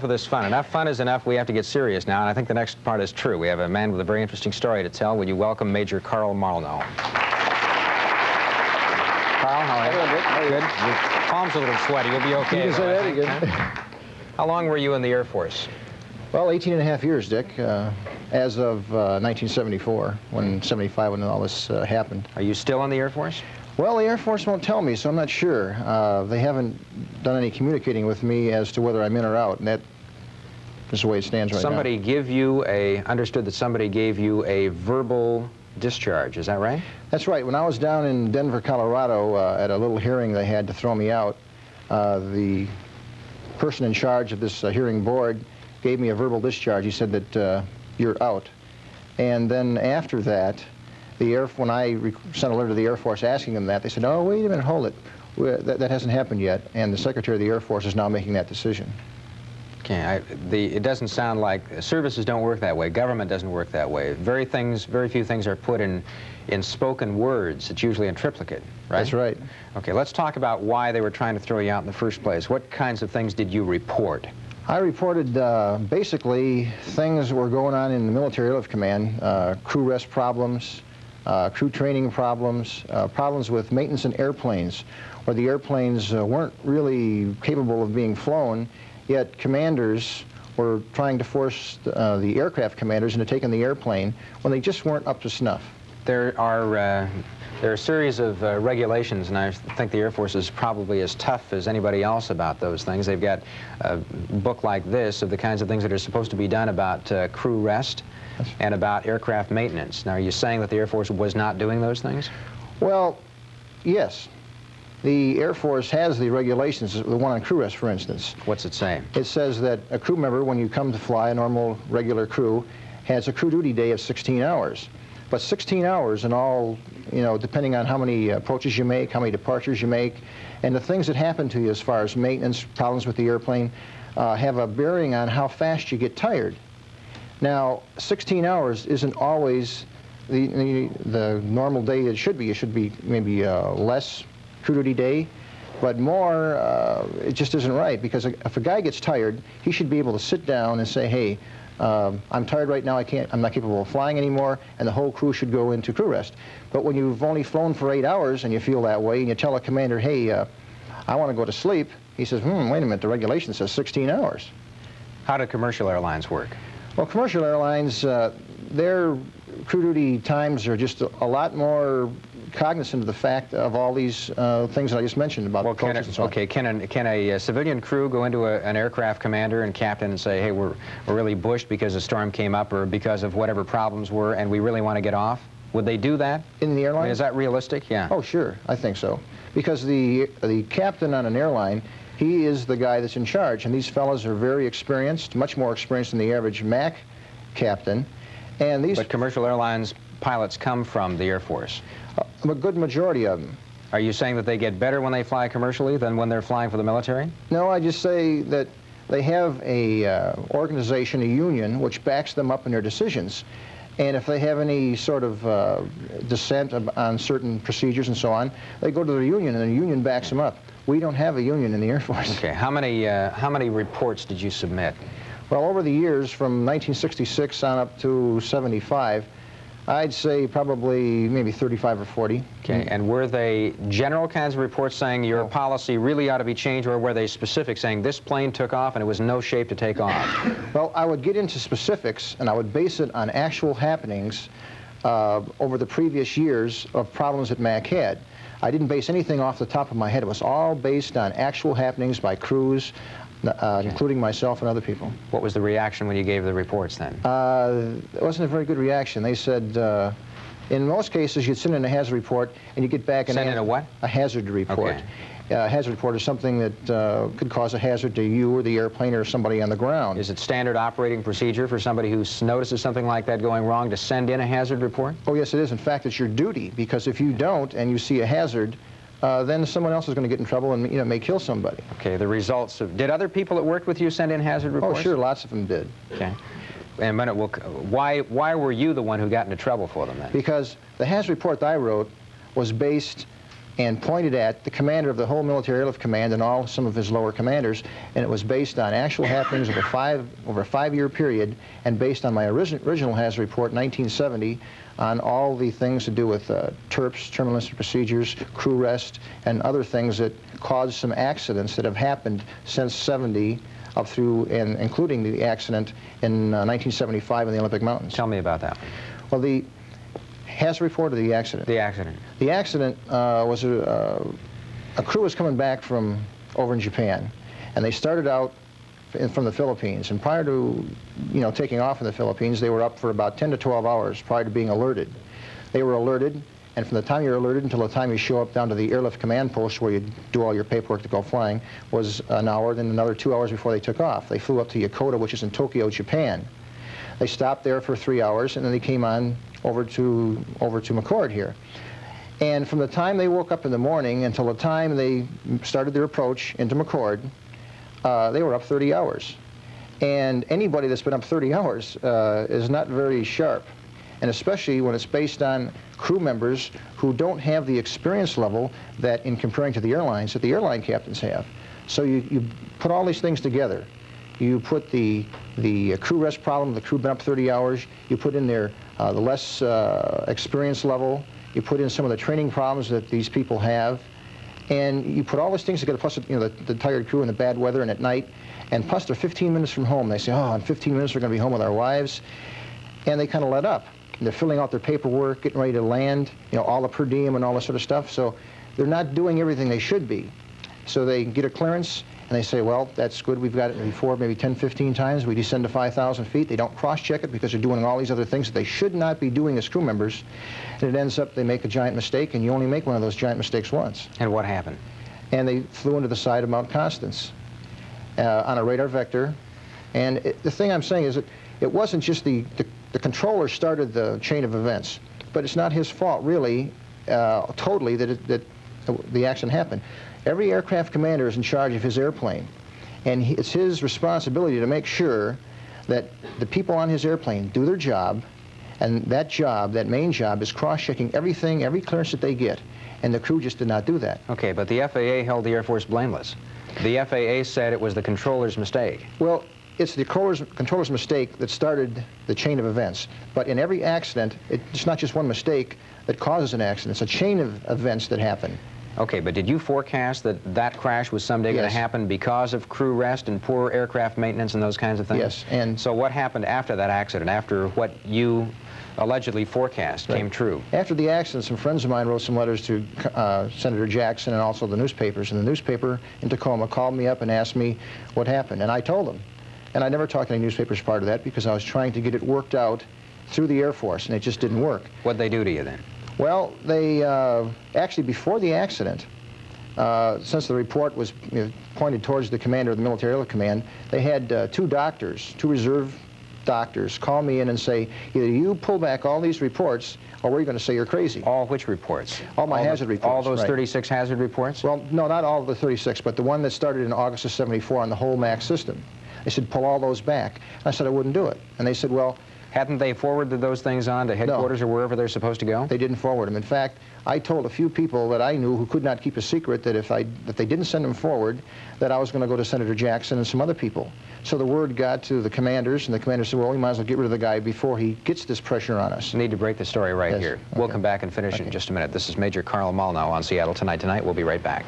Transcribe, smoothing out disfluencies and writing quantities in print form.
For this fun. Enough fun is enough. We have to get serious now, and I think the next part is true. We have a man with a very interesting story to tell. Would you welcome Major Carl Mollnow? Carl, how are you? Good. Your palm's a little sweaty. You'll be okay. You can say that again. How long were you in the Air Force? Well, 18.5 years, Dick, as of 1974, when 75, when all this happened. Are you still in the Air Force? Well, the Air Force won't tell me, so I'm not sure. They haven't done any communicating with me as to whether I'm in or out, and that is the way it stands right now. Understood that somebody gave you a verbal discharge, is that right? That's right. When I was down in Denver, Colorado, at a little hearing they had to throw me out, the person in charge of this hearing board gave me a verbal discharge. He said that you're out. And then after that, when I sent a letter to the Air Force asking them that, they said, oh, wait a minute, hold it. That hasn't happened yet, and the Secretary of the Air Force is now making that decision. Okay, it doesn't sound like services don't work that way. Government doesn't work that way. Very few things are put in spoken words. It's usually in triplicate, right? That's right. Okay, let's talk about why they were trying to throw you out in the first place. What kinds of things did you report? I reported basically things were going on in the Military Airlift Command, crew rest problems, crew training problems, problems with maintenance in airplanes, where the airplanes weren't really capable of being flown, yet commanders were trying to force the aircraft commanders into taking the airplane when they just weren't up to snuff. There are a series of regulations, and I think the Air Force is probably as tough as anybody else about those things. They've got a book like this of the kinds of things that are supposed to be done about crew rest and about aircraft maintenance. Now, are you saying that the Air Force was not doing those things? Well, yes. The Air Force has the regulations, the one on crew rest, for instance. What's it say? It says that a crew member, when you come to fly, a normal, regular crew, has a crew duty day of 16 hours. But 16 hours in all, you know, depending on how many approaches you make, how many departures you make, and the things that happen to you as far as maintenance, problems with the airplane, have a bearing on how fast you get tired. Now, 16 hours isn't always the normal day it should be. It should be maybe less crew duty day, but more, it just isn't right, because if a guy gets tired, he should be able to sit down and say, hey, I'm tired right now, I'm not capable of flying anymore, and the whole crew should go into crew rest. But when you've only flown for 8 hours and you feel that way, and you tell a commander, hey, I want to go to sleep, he says, wait a minute, the regulation says 16 hours. How do commercial airlines work? Well, commercial airlines, their crew duty times are just a lot more cognizant of the fact of all these things that I just mentioned about coaches and so on. Okay, can a civilian crew go into an aircraft commander and captain and say, hey, we're really bushed because a storm came up or because of whatever problems were and we really want to get off? Would they do that? In the airline? I mean, is that realistic? Yeah. Oh, sure, I think so. Because the captain on an airline, he is the guy that's in charge, and these fellows are very experienced, much more experienced than the average MAC captain. And these. But commercial airlines pilots come from the Air Force. A good majority of them. Are you saying that they get better when they fly commercially than when they're flying for the military? No, I just say that they have a organization, a union, which backs them up in their decisions. And if they have any sort of dissent on certain procedures and so on, they go to their union, and the union backs them up. We don't have a union in the Air Force. Okay. How many reports did you submit? Well, over the years, from 1966 on up to 75, I'd say probably maybe 35 or 40. Okay, and were they general kinds of reports saying your policy really ought to be changed, or were they specific, saying this plane took off and it was in no shape to take off? Well, I would get into specifics, and I would base it on actual happenings over the previous years of problems that MAC had. I didn't base anything off the top of my head. It was all based on actual happenings by crews, including myself and other people. What was the reaction when you gave the reports then? It wasn't a very good reaction. They said, in most cases, you'd send in a hazard report, and you get back and send in a what? A hazard report. Okay. A hazard report is something that could cause a hazard to you or the airplane or somebody on the ground. Is it standard operating procedure for somebody who notices something like that going wrong to send in a hazard report? Oh, yes, it is. In fact, it's your duty, because if you don't and you see a hazard, then someone else is going to get in trouble and may kill somebody. Okay, the results of... Did other people that worked with you send in hazard reports? Oh, sure, lots of them did. Okay. And why were you the one who got into trouble for them then? Because the hazard report that I wrote was based and pointed at the commander of the whole military airlift command and some of his lower commanders, and it was based on actual happenings over a five-year period, and based on my original hazard report in 1970 on all the things to do with TERPs, terminal incident procedures, crew rest, and other things that caused some accidents that have happened since 70 up through and including the accident in 1975 in the Olympic Mountains. Tell me about that. Well, the hazard report of the accident. The accident. The accident was a crew was coming back from over in Japan, and they started out from the Philippines. And prior to, taking off in the Philippines, they were up for about 10 to 12 hours prior to being alerted. They were alerted, and from the time you're alerted until the time you show up down to the airlift command post where you do all your paperwork to go flying was an hour, then another 2 hours before they took off. They flew up to Yokota, which is in Tokyo, Japan. They stopped there for 3 hours, and then they came on over to McCord here. And from the time they woke up in the morning until the time they started their approach into McCord, they were up 30 hours. And anybody that's been up 30 hours is not very sharp, and especially when it's based on crew members who don't have the experience level that, in comparing to the airlines, that the airline captains have. So you put all these things together. You put the crew rest problem, the crew been up 30 hours, you put in there the less experience level, you put in some of the training problems that these people have, and you put all these things together, plus the tired crew and the bad weather and at night, and plus they're 15 minutes from home. They say, oh, in 15 minutes we're going to be home with our wives, and they kind of let up. They're filling out their paperwork, getting ready to land, all the per diem and all this sort of stuff, so they're not doing everything they should be. So they get a clearance, and they say, well, that's good, we've got it before, maybe 10, 15 times, we descend to 5,000 feet. They don't cross-check it because they're doing all these other things that they should not be doing as crew members, and it ends up they make a giant mistake, and you only make one of those giant mistakes once. And what happened? And they flew into the side of Mount Constance on a radar vector, and the thing I'm saying is that it wasn't just the controller started the chain of events, but it's not his fault, really, totally, that the accident happened. Every aircraft commander is in charge of his airplane, and it's his responsibility to make sure that the people on his airplane do their job, and that main job, is cross-checking everything, every clearance that they get, and the crew just did not do that. Okay, but the FAA held the Air Force blameless. The FAA said it was the controller's mistake. Well, it's the controller's mistake that started the chain of events. But in every accident, it's not just one mistake that causes an accident. It's a chain of events that happen. Okay, but did you forecast that crash was someday going to happen because of crew rest and poor aircraft maintenance and those kinds of things? Yes. And so what happened after that accident, after what you allegedly forecast came true? After the accident, some friends of mine wrote some letters to Senator Jackson and also the newspapers, and the newspaper in Tacoma called me up and asked me what happened, and I told them. And I never talked to any newspapers part of that because I was trying to get it worked out through the Air Force, and it just didn't work. What'd they do to you then? Well, they actually, before the accident, since the report was pointed towards the commander of the Military Airlift Command, they had two reserve doctors, call me in and say, either you pull back all these reports, or we're going to say you're crazy. All which reports? All my hazard reports. All those 36 hazard reports? Well, no, not all of the 36, but the one that started in August of '74 on the whole MAX system. They said, pull all those back. I said I wouldn't do it. And they said, well... Hadn't they forwarded those things on to headquarters or wherever they're supposed to go? They didn't forward them. In fact, I told a few people that I knew who could not keep a secret that if they didn't send them forward, that I was going to go to Senator Jackson and some other people. So the word got to the commanders, and the commanders said, well, we might as well get rid of the guy before he gets this pressure on us. We need to break the story right here. We'll come back and finish in just a minute. This is Major Carl Mollnow on Seattle Tonight. We'll be right back.